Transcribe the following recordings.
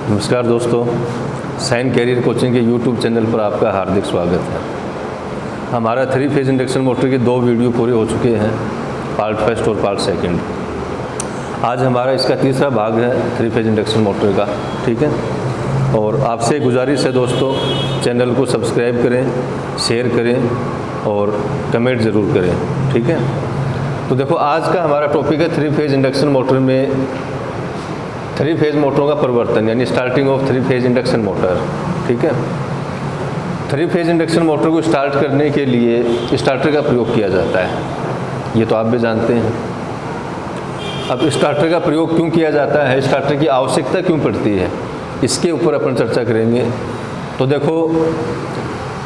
नमस्कार दोस्तों, sign career coaching के यूट्यूब चैनल पर आपका हार्दिक स्वागत है। हमारा 3 फेज इंडक्शन मोटर के 2 वीडियो पूरे हो चुके हैं, पार्ट फर्स्ट और पार्ट सेकंड। आज हमारा इसका तीसरा भाग है 3 फेज इंडक्शन मोटर का, ठीक है। और आपसे गुजारिश है दोस्तों, चैनल को सब्सक्राइब करें, शेयर करें और कमेंट ज़रूर करें, ठीक है। तो देखो, आज का हमारा टॉपिक है 3 फेज इंडक्शन मोटर में 3 फेज मोटरों का परिवर्तन, यानी starting of 3 phase induction motor, ठीक है। 3 फेज इंडक्शन मोटर को स्टार्ट करने के लिए स्टार्टर का प्रयोग किया जाता है, ये तो आप भी जानते हैं। अब स्टार्टर का प्रयोग क्यों किया जाता है, स्टार्टर की आवश्यकता क्यों पड़ती है, इसके ऊपर अपन चर्चा करेंगे। तो देखो,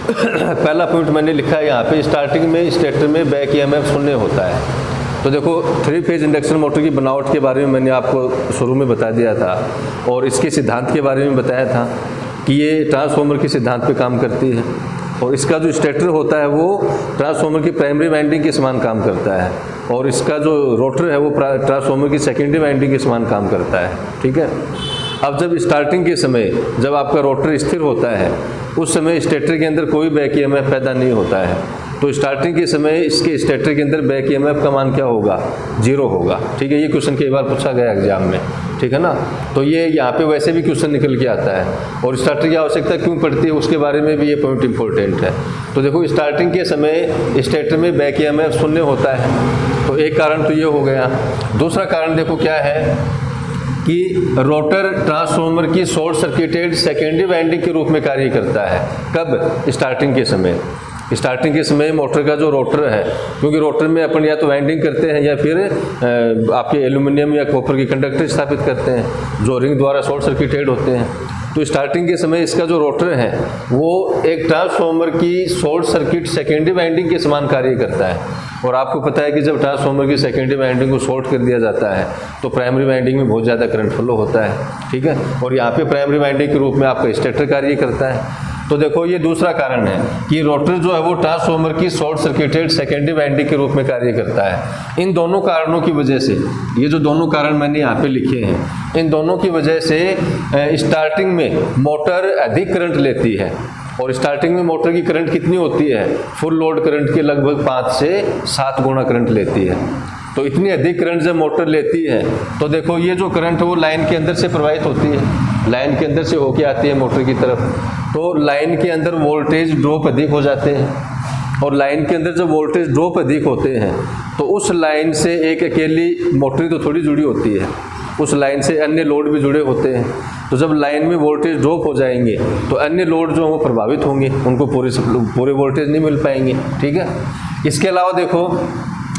पहला पॉइंट मैंने लिखा है यहाँ पे, स्टार्टिंग में स्टेटर में बैक ईएमएफ शून्य होता है। तो देखो, 3 फेज इंडक्शन मोटर की बनावट के बारे में मैंने आपको शुरू में बता दिया था और इसके सिद्धांत के बारे में बताया था कि ये ट्रांसफॉर्मर के सिद्धांत पे काम करती है और इसका जो स्टेटर होता है वो ट्रांसफॉर्मर की प्राइमरी वाइंडिंग के समान काम करता है और इसका जो रोटर है वो ट्रांसफॉर्मर की सेकेंडरी वाइंडिंग के समान काम करता है, ठीक है। अब जब स्टार्टिंग के समय जब आपका रोटर स्थिर होता है, उस समय स्टेटर के अंदर कोई बैक ईएमएफ पैदा नहीं होता है। तो स्टार्टिंग के समय इसके स्टेटर के अंदर बैक ईएमएफ का मान क्या होगा, 0 होगा, ठीक है। ये क्वेश्चन कई बार पूछा गया एग्जाम में, ठीक है ना। तो ये यहाँ पे वैसे भी क्वेश्चन निकल के आता है और स्टार्टर की आवश्यकता क्यों पड़ती है उसके बारे में भी ये पॉइंट इंपॉर्टेंट है। तो देखो, स्टार्टिंग के समय स्टेटर में बैक ईएमएफ शून्य होता है, तो एक कारण तो ये हो गया। दूसरा कारण देखो क्या है कि रोटर ट्रांसफॉर्मर की शॉर्ट सर्किटेड सेकेंडरी वाइंडिंग के रूप में कार्य करता है। कब? स्टार्टिंग के समय। स्टार्टिंग के समय मोटर का जो रोटर है, क्योंकि रोटर में अपन या तो वाइंडिंग करते हैं या फिर आपके एल्यूमिनियम या कॉपर के कंडक्टर स्थापित करते हैं जो रिंग द्वारा शॉर्ट सर्किटेड होते हैं। तो स्टार्टिंग के समय इसका जो रोटर है वो एक ट्रांसफॉर्मर की शॉर्ट सर्किट सेकेंडरी वाइंडिंग के समान कार्य करता है। और आपको पता है कि जब ट्रांसफॉर्मर की सेकेंडरी वाइंडिंग को शॉर्ट कर दिया जाता है तो प्राइमरी वाइंडिंग में बहुत ज़्यादा करंट फ्लो होता है, ठीक है। और यहाँ पे प्राइमरी वाइंडिंग के रूप में आपका स्टेटर कार्य करता है। तो देखो, ये दूसरा कारण है कि रोटर जो है वो ट्रांसफॉर्मर की शॉर्ट सर्किटेड सेकेंडरी वाइंडिंग के रूप में कार्य करता है। इन दोनों कारणों की वजह से, ये जो दोनों कारण मैंने यहाँ पे लिखे हैं, इन दोनों की वजह से स्टार्टिंग में मोटर अधिक करंट लेती है। और स्टार्टिंग में मोटर की करंट कितनी होती है, फुल लोड करंट के लगभग 5 से 7 गुना करंट लेती है। तो इतनी अधिक करंट जब मोटर लेती है तो देखो, ये जो करंट है वो लाइन के अंदर से प्रवाहित होती है, लाइन के अंदर से होके आती है मोटर की तरफ। तो लाइन के अंदर वोल्टेज ड्रॉप अधिक हो जाते हैं और लाइन के अंदर जब वोल्टेज ड्रॉप अधिक होते हैं तो उस लाइन से एक अकेली मोटर तो थोड़ी जुड़ी होती है, उस लाइन से अन्य लोड भी जुड़े होते हैं। तो जब लाइन में वोल्टेज ड्रॉप हो जाएंगे तो अन्य लोड जो है वो प्रभावित होंगे, उनको पूरे वोल्टेज नहीं मिल पाएंगे, ठीक है। इसके अलावा देखो,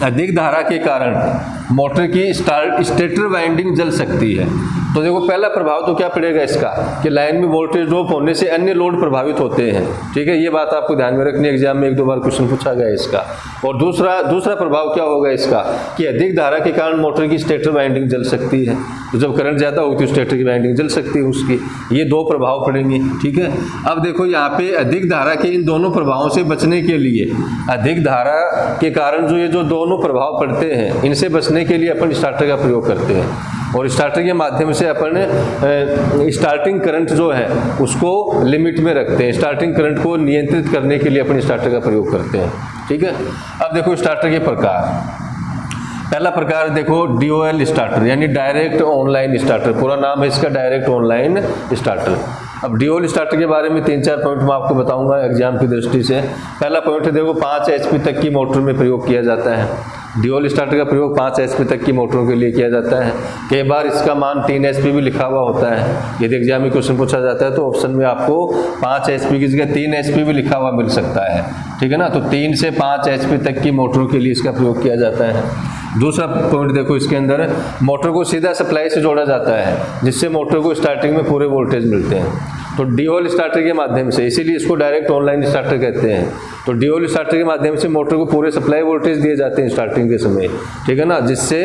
अधिक धारा के कारण मोटर की स्टेटर वाइंडिंग जल सकती है। तो देखो, पहला प्रभाव तो क्या पड़ेगा इसका कि लाइन में वोल्टेज ड्रॉप होने से अन्य लोड प्रभावित होते हैं, ठीक है। ये बात आपको ध्यान में रखनी, एग्जाम में 1-2 बार क्वेश्चन पूछा गया इसका। और दूसरा प्रभाव क्या होगा इसका कि अधिक धारा के कारण मोटर की स्टेटर वाइंडिंग जल सकती है। तो जब करंट ज़्यादा होगी तो स्टेटर की वाइंडिंग जल सकती है उसकी। ये 2 प्रभाव पड़ेंगे, ठीक है। अब देखो, यहाँ पे अधिक धारा के इन दोनों प्रभावों से बचने के लिए, अधिक धारा के कारण ये जो दोनों प्रभाव पड़ते हैं, इनसे बचने के लिए अपन स्टार्टर का प्रयोग करते हैं और स्टार्टर के माध्यम से अपन स्टार्टिंग करंट जो है उसको लिमिट में रखते हैं। स्टार्टिंग करंट को नियंत्रित करने के लिए अपन स्टार्टर का प्रयोग करते हैं, ठीक है। अब देखो, स्टार्टर के प्रकार। पहला प्रकार देखो, DOL स्टार्टर, यानी डायरेक्ट ऑनलाइन स्टार्टर। पूरा नाम है इसका डायरेक्ट ऑनलाइन स्टार्टर। अब DOL स्टार्टर के बारे में 3-4 पॉइंट मैं आपको बताऊंगा एग्जाम की दृष्टि से। पहला पॉइंट है, देखो, 5 HP तक की मोटर में प्रयोग किया जाता है। DOL स्टार्टर का प्रयोग 5 HP तक की मोटरों के लिए किया जाता है। कई बार इसका मान 3 HP भी लिखा हुआ होता है। यदि एग्जाम में क्वेश्चन पूछा जाता है तो ऑप्शन में आपको 5 HP की जगह 3 HP भी लिखा हुआ मिल सकता है, ठीक है ना। तो 3 से 5 HP तक की मोटरों के लिए इसका प्रयोग किया जाता है। दूसरा पॉइंट देखो, इसके अंदर मोटर को सीधा सप्लाई से जोड़ा जाता है जिससे मोटर को स्टार्टिंग में पूरे वोल्टेज मिलते हैं। तो DOL स्टार्टर के माध्यम से, इसीलिए इसको डायरेक्ट ऑनलाइन स्टार्टर कहते हैं। तो DOL स्टार्टर के माध्यम से मोटर को पूरे सप्लाई वोल्टेज दिए जाते हैं स्टार्टिंग के समय, ठीक है ना, जिससे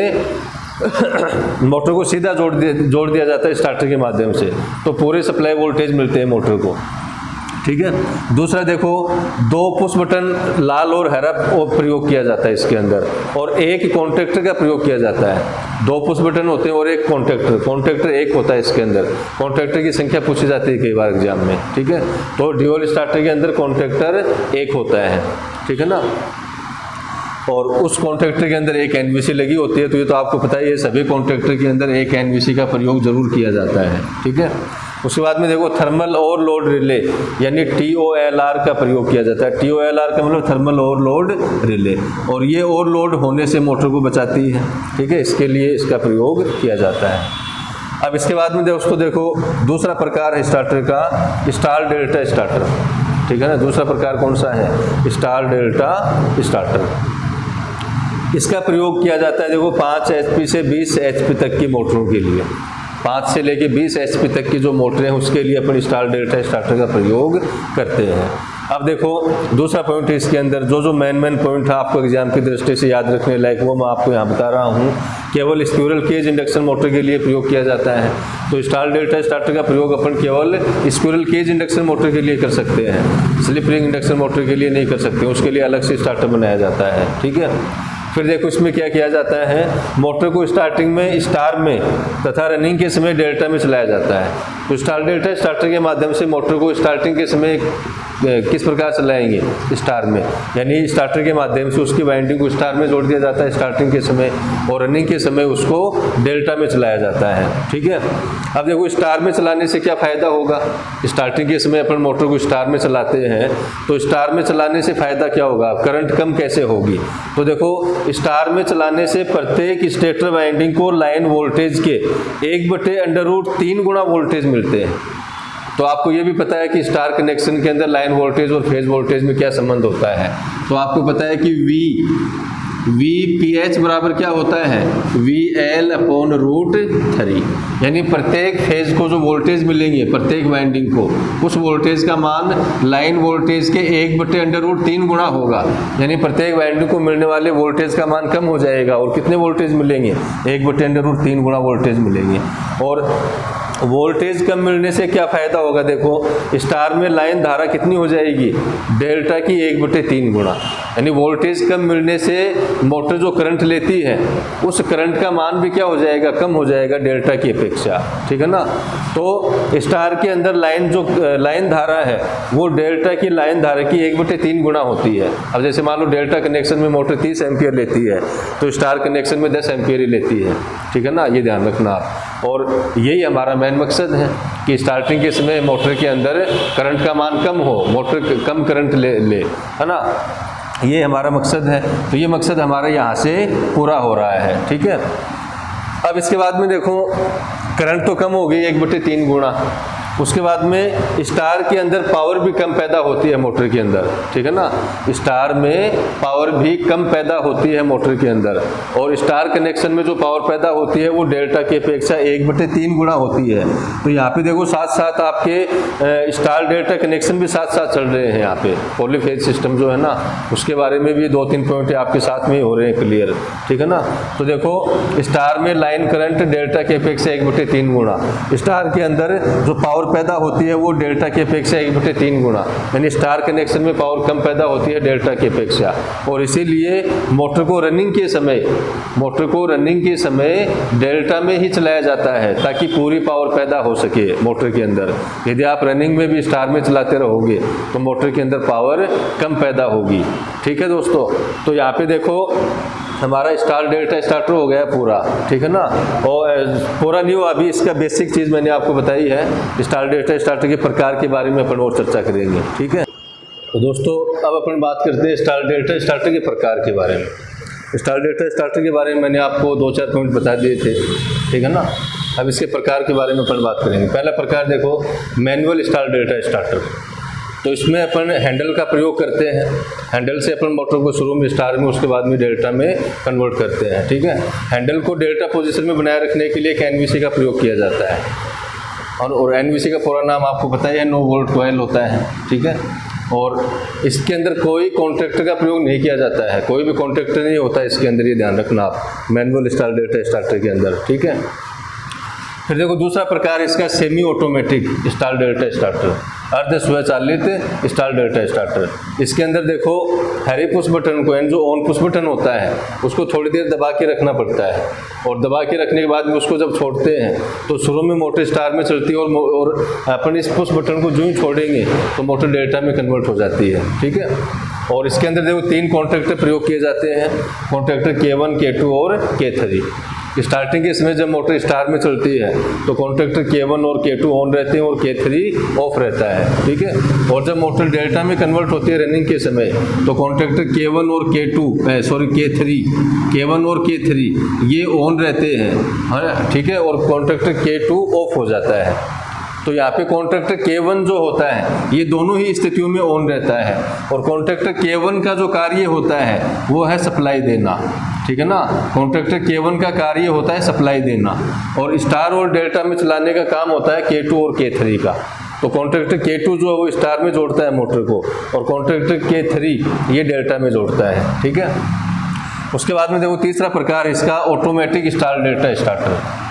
मोटर को सीधा जोड़ दिया जाता है स्टार्टर के माध्यम से, तो पूरे सप्लाई वोल्टेज मिलते हैं मोटर को। ठीक है। दूसरा देखो, 2 पुश बटन लाल और हरा प्रयोग किया जाता है इसके अंदर, और एक कॉन्टैक्टर का प्रयोग किया जाता है। 2 पुश बटन होते हैं और एक कॉन्टैक्टर एक होता है इसके अंदर। कॉन्टैक्टर की संख्या पूछी जाती है कई बार एग्जाम में, ठीक है। तो ड्यूल स्टार्टर के अंदर कॉन्टैक्टर एक होता है, ठीक है ना, और उस कॉन्टैक्टर के अंदर एक एनवीसी लगी होती है। तो ये तो आपको पता ही है, सभी कॉन्टैक्टर के अंदर एक एनवीसी का प्रयोग जरूर किया जाता है, ठीक है। उसके बाद में देखो, थर्मल ओवरलोड रिले यानी TOLR का प्रयोग किया जाता है। TOLR का मतलब थर्मल ओवरलोड रिले, और ये ओवरलोड होने से मोटर को बचाती है, ठीक है। इसके लिए इसका प्रयोग किया जाता है। अब इसके बाद में दोस्तों देखो, दूसरा प्रकार है स्टार्टर का स्टार डेल्टा स्टार्टर, ठीक है ना। दूसरा प्रकार कौन सा है? Star delta starter. इसका प्रयोग किया जाता है देखो 5 HP से 20 HP तक की मोटरों के लिए। 5 से लेके 20 HP तक की जो मोटरें हैं उसके लिए अपन स्टार डेल्टा स्टार्टर का प्रयोग करते हैं। अब देखो, दूसरा पॉइंट है इसके अंदर, जो मेन पॉइंट है आपको एग्जाम की दृष्टि से याद रखने लायक, वो मैं आपको यहाँ बता रहा हूँ। केवल स्क्विरल केज इंडक्शन मोटर के लिए प्रयोग किया जाता है। तो स्टार डेल्टा स्टार्टर का प्रयोग अपन केवल स्क्विरल केज इंडक्शन मोटर के लिए कर सकते हैं, स्लिप रिंग इंडक्शन मोटर के लिए नहीं कर सकते, उसके लिए अलग से स्टार्टर बनाया जाता है, ठीक है। फिर देखो, इसमें क्या किया जाता है, मोटर को स्टार्टिंग में स्टार में तथा रनिंग के समय डेल्टा में चलाया जाता है। तो स्टार डेल्टा स्टार्टर के माध्यम से मोटर को स्टार्टिंग के समय किस प्रकार चलाएंगे? स्टार में, यानी स्टार्टर के माध्यम से उसकी वाइंडिंग को स्टार में जोड़ दिया जाता है स्टार्टिंग के समय, और रनिंग के समय उसको डेल्टा में चलाया जाता है, ठीक है। अब देखो, स्टार में चलाने से क्या फ़ायदा होगा? स्टार्टिंग के समय अपन मोटर को स्टार में चलाते हैं, तो स्टार में चलाने से फ़ायदा क्या होगा? करंट कम कैसे होगी? तो देखो, स्टार में चलाने से प्रत्येक स्टेटर वाइंडिंग को लाइन वोल्टेज के 1/√3 गुना वोल्टेज मिलते हैं। तो आपको ये भी पता है कि स्टार कनेक्शन के अंदर लाइन वोल्टेज और फेज वोल्टेज में क्या संबंध होता है। तो आपको पता है कि VPH बराबर क्या होता है? VL/√3, यानी प्रत्येक फेज को जो वोल्टेज मिलेंगे प्रत्येक वाइंडिंग को, उस वोल्टेज का मान लाइन वोल्टेज के 1/√3 गुना होगा। यानी प्रत्येक वाइंडिंग को मिलने वाले वोल्टेज का मान कम हो जाएगा, और कितने वोल्टेज मिलेंगे? 1/√3 गुना वोल्टेज मिलेंगे। और वोल्टेज कम मिलने से क्या फ़ायदा होगा? देखो, स्टार में लाइन धारा कितनी हो जाएगी? डेल्टा की 1/3 गुना। यानी वोल्टेज कम मिलने से मोटर जो करंट लेती है उस करंट का मान भी क्या हो जाएगा? कम हो जाएगा डेल्टा की अपेक्षा, ठीक है ना। तो स्टार के अंदर लाइन धारा है वो डेल्टा की लाइन धारा की 1/3 गुना होती है। अब जैसे मान लो डेल्टा कनेक्शन में मोटर 30 एम्पियर लेती है, तो स्टार कनेक्शन में 10 एम्पियर ही लेती है, ठीक है ना। ये ध्यान रखना आप। और यही हमारा मेन मकसद है कि स्टार्टिंग के समय मोटर के अंदर करंट का मान कम हो, मोटर कम करंट ले, है ना। ये हमारा मकसद है। तो ये मकसद हमारा यहाँ से पूरा हो रहा है, ठीक है। अब इसके बाद में देखो, करंट तो कम हो गई 1/3 गुना। उसके बाद में स्टार के अंदर पावर भी कम पैदा होती है मोटर के अंदर, ठीक है ना। स्टार में पावर भी कम पैदा होती है मोटर के अंदर, और स्टार कनेक्शन में जो पावर पैदा होती है वो डेल्टा की अपेक्षा 1/3 गुना होती है। तो यहाँ पे देखो, साथ साथ आपके स्टार डेल्टा कनेक्शन भी साथ साथ चल रहे हैं। यहाँ पे पॉलीफेज सिस्टम जो है ना, उसके बारे में भी 2-3 पॉइंट आपके साथ में हो रहे हैं क्लियर, ठीक है ना। तो देखो, स्टार में लाइन करंट डेल्टा की अपेक्षा 1/3 गुना, स्टार के अंदर जो पावर पैदा होती है वो डेल्टा की अपेक्षा 1/3 गुना, यानी स्टार कनेक्शन में पावर कम पैदा होती है डेल्टा की अपेक्षा। और इसीलिए मोटर को रनिंग के समय डेल्टा में ही चलाया जाता है, ताकि पूरी पावर पैदा हो सके मोटर के अंदर। यदि आप रनिंग में भी स्टार में चलाते रहोगे तो मोटर के अंदर पावर कम पैदा होगी, ठीक है दोस्तों। तो यहाँ पे देखो, हमारा स्टार डेल्टा स्टार्टर हो गया पूरा, ठीक है ना। और पूरा नहीं हुआ, अभी इसका बेसिक चीज़ मैंने आपको बताई है। स्टार डेल्टा स्टार्टर के प्रकार के बारे में अपन और चर्चा करेंगे, ठीक है। तो दोस्तों, अब अपन बात करते हैं स्टार डेल्टा स्टार्टर के प्रकार के बारे में। स्टार डेल्टा स्टार्टर के बारे में मैंने आपको 2-4 पॉइंट बता दिए थे, ठीक है ना। अब इसके प्रकार के बारे में अपन बात करेंगे। पहला प्रकार देखो, मैनुअल स्टार डेल्टा स्टार्टर। तो इसमें अपन हैंडल का प्रयोग करते हैं। हैंडल से अपन मोटर को शुरू में स्टार में, उसके बाद में डेल्टा में कन्वर्ट करते हैं, ठीक है। हैंडल को डेल्टा पोजीशन में बनाए रखने के लिए एक एनवीसी का प्रयोग किया जाता है, और एनवीसी का पूरा नाम आपको पता ही है, नो वोल्ट कॉइल होता है, ठीक है। और इसके अंदर कोई कॉन्ट्रैक्टर का प्रयोग नहीं किया जाता है, कोई भी कॉन्ट्रैक्टर नहीं होता है इसके अंदर, ये ध्यान रखना आप, मैनुअल स्टार डेल्टा स्टार्टर के अंदर, ठीक है। फिर देखो, दूसरा प्रकार इसका semi automatic star delta starter. अर्ध स्वचालित स्टार्ट डेल्टा स्टार्टर। इसके अंदर देखो हैरी पुश बटन को, जो ऑन पुश बटन होता है उसको थोड़ी देर दबा के रखना पड़ता है, और दबा के रखने के बाद में उसको जब छोड़ते हैं तो शुरू में मोटर स्टार्ट में चलती है, और अपन इस पुश बटन को जो ही छोड़ेंगे तो मोटर डेल्टा में कन्वर्ट हो जाती है। ठीक है, और इसके अंदर देखो 3 कॉन्टैक्टर प्रयोग किए जाते हैं, कॉन्टैक्टर K1, K2 और K3। स्टार्टिंग के समय जब मोटर स्टार में चलती है तो कॉन्टैक्टर K1 और K2 ऑन रहते हैं और K3 ऑफ रहता है। ठीक है, और जब मोटर डेल्टा में कन्वर्ट होती है रनिंग के समय तो कॉन्टैक्टर K1 और K1 और K3 ये ऑन रहते हैं, है। ठीक है, और कॉन्टैक्टर K2 ऑफ हो जाता है। तो यहाँ पे कॉन्टैक्टर K1 जो होता है ये दोनों ही स्थितियों में ऑन रहता है, और कॉन्टैक्टर K1 का जो कार्य होता है वो है सप्लाई देना। ठीक है ना, कॉन्टैक्टर K1 का कार्य होता है सप्लाई देना, और स्टार और डेल्टा में चलाने का काम होता है K2 और K3 का। तो कॉन्टैक्टर K2 जो है वो स्टार में जोड़ता है मोटर को, और कॉन्टैक्टर K3 ये डेल्टा में जोड़ता है। ठीक है, उसके बाद में देखो तीसरा प्रकार इसका ऑटोमेटिक स्टार्ट डेल्टा स्टार्टर।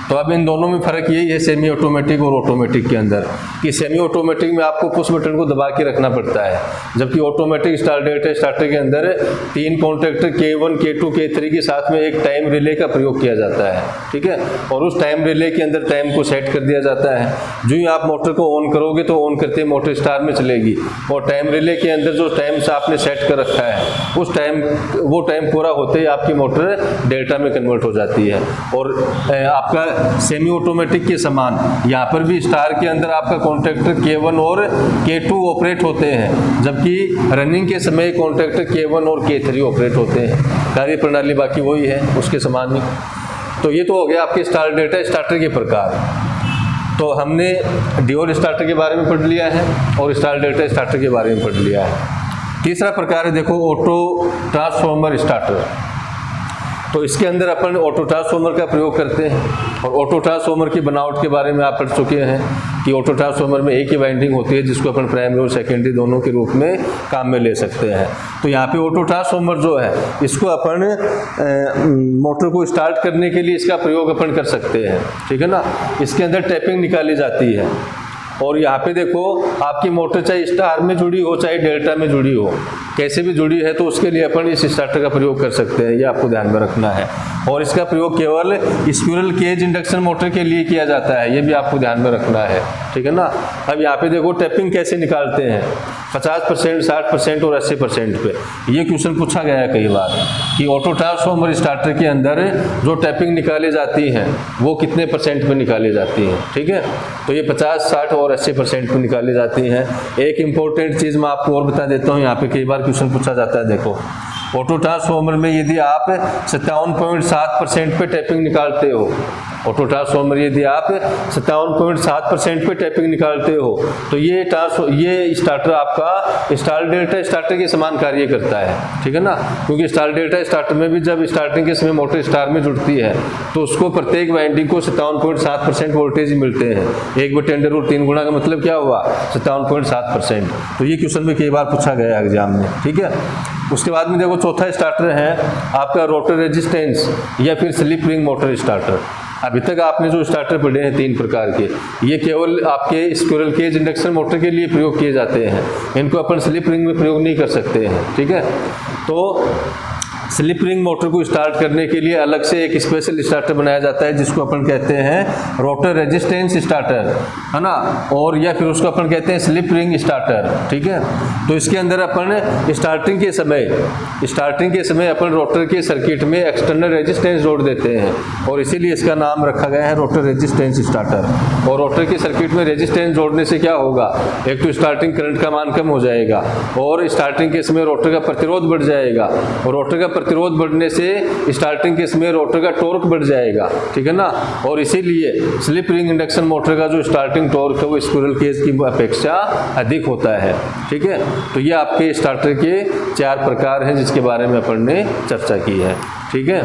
तो अब इन दोनों में फ़र्क यही है सेमी ऑटोमेटिक और ऑटोमेटिक के अंदर, कि सेमी ऑटोमेटिक में आपको पुश बटन को दबा के रखना पड़ता है, जबकि ऑटोमेटिक स्टार्ट डेल्टा स्टार्टर के अंदर 3 कॉन्टैक्टर K1, K2, K3 के साथ में एक टाइम रिले का प्रयोग किया जाता है। ठीक है, और उस टाइम रिले के अंदर टाइम को सेट कर दिया जाता है। जो ही आप मोटर को ऑन करोगे तो ऑन करते ही मोटर स्टार में चलेगी, और टाइम रिले के अंदर जो टाइम से आपने सेट कर रखा है उस वो टाइम पूरा होते ही आपकी मोटर डेल्टा में कन्वर्ट हो जाती है। और आपका सेमी ऑटोमेटिक के समान यहाँ पर भी स्टार के अंदर आपका कॉन्टैक्टर K1 और K2 ऑपरेट होते हैं, जबकि रनिंग के समय कॉन्टैक्टर K1 और K3 ऑपरेट होते हैं। कार्य प्रणाली बाकी वही है, उसके समान ही। तो ये तो हो गया आपके स्टार्ट डेल्टा स्टार्टर के प्रकार। तो हमने ड्यूल स्टार्टर के बारे में पढ़ लिया है और स्टार्ट डेल्टा स्टार्टर के बारे में पढ़ लिया है। तीसरा प्रकार है देखो ऑटो ट्रांसफॉर्मर स्टार्टर। तो इसके अंदर अपन ऑटो ट्रांसफॉर्मर का प्रयोग करते हैं, और ऑटो ट्रांसफॉर्मर की बनावट के बारे में आप पढ़ चुके हैं कि ऑटो ट्रांसफॉर्मर में एक ही वाइंडिंग होती है जिसको अपन प्राइमरी और सेकेंडरी दोनों के रूप में काम में ले सकते हैं। तो यहाँ पे ऑटो ट्रांसफॉर्मर जो है इसको अपन मोटर को स्टार्ट करने के लिए इसका प्रयोग अपन कर सकते हैं। ठीक है ना, इसके अंदर टैपिंग निकाली जाती है, और यहाँ पे देखो आपकी मोटर चाहे स्टार में जुड़ी हो चाहे डेल्टा में जुड़ी हो, कैसे भी जुड़ी है तो उसके लिए अपन इस स्टार्टर का प्रयोग कर सकते हैं, ये आपको ध्यान में रखना है। और इसका प्रयोग केवल स्क्विरल केज इंडक्शन मोटर के लिए किया जाता है, ये भी आपको ध्यान में रखना है। ठीक है ना, अब यहाँ पे देखो टैपिंग कैसे निकालते हैं 50%, 60% और 80% पे। ये क्वेश्चन पूछा गया है कई बार कि ऑटो ट्रांसफॉर्मर स्टार्टर के अंदर जो टैपिंग निकाली जाती है वो कितने % पे निकाली जाती है। ठीक है, तो ये 50, 60 और 80% पे निकाली जाती हैं। एक इम्पोर्टेंट चीज़ मैं आपको और बता देता हूँ, यहाँ पे कई बार क्वेश्चन पूछा जाता है। देखो ऑटो ट्रांसफॉर्मर में यदि आप 57.7% पे टैपिंग निकालते हो, ऑटो ट्रांसफॉर्मर यदि आप 57.7% पे टैपिंग निकालते हो तो ये स्टार्टर आपका स्टार्ट डेल्टा स्टार्टर के समान कार्य करता है। ठीक है ना, क्योंकि स्टार्ट डेल्टा स्टार्टर में भी जब स्टार्टिंग के समय मोटर स्टार में जुड़ती है तो उसको प्रत्येक वाइंडिंग को 57.7% वोल्टेज मिलते हैं। 1/√3 गुणा का मतलब क्या हुआ 57.7%। तो ये क्वेश्चन भी कई बार पूछा गया है एग्जाम में। ठीक है, उसके बाद में देखो चौथा स्टार्टर है आपका रोटर रेजिस्टेंस या फिर स्लिप रिंग मोटर स्टार्टर। अभी तक आपने जो स्टार्टर पढ़े हैं 3 प्रकार के, ये केवल आपके स्क्विरल केज इंडक्शन मोटर के लिए प्रयोग किए जाते हैं, इनको अपन स्लिप रिंग में प्रयोग नहीं कर सकते हैं। ठीक है, तो स्लिप रिंग मोटर को स्टार्ट करने के लिए अलग से एक स्पेशल स्टार्टर बनाया जाता है जिसको अपन कहते हैं रोटर रेजिस्टेंस स्टार्टर, है ना, और या फिर उसको अपन कहते हैं स्लिप रिंग स्टार्टर। ठीक है, तो इसके अंदर अपन स्टार्टिंग के समय अपन रोटर के सर्किट में एक्सटर्नल रेजिस्टेंस जोड़ देते हैं, और इसीलिए इसका नाम रखा गया है रोटर रेजिस्टेंस स्टार्टर। और रोटर के सर्किट में रेजिस्टेंस जोड़ने से क्या होगा, एक तो स्टार्टिंग करंट का मान कम हो जाएगा, और स्टार्टिंग के समय रोटर का प्रतिरोध बढ़ जाएगा, और रोटर का प्रतिरोध बढ़ने से स्टार्टिंग के समय रोटर का टॉर्क बढ़ जाएगा। ठीक है ना, और इसीलिए स्लिप रिंग इंडक्शन मोटर का जो स्टार्टिंग टॉर्क है वो स्क्विरल केज की अपेक्षा अधिक होता है। ठीक है, तो ये आपके स्टार्टर के 4 प्रकार हैं जिसके बारे में अपन ने चर्चा की है। ठीक है।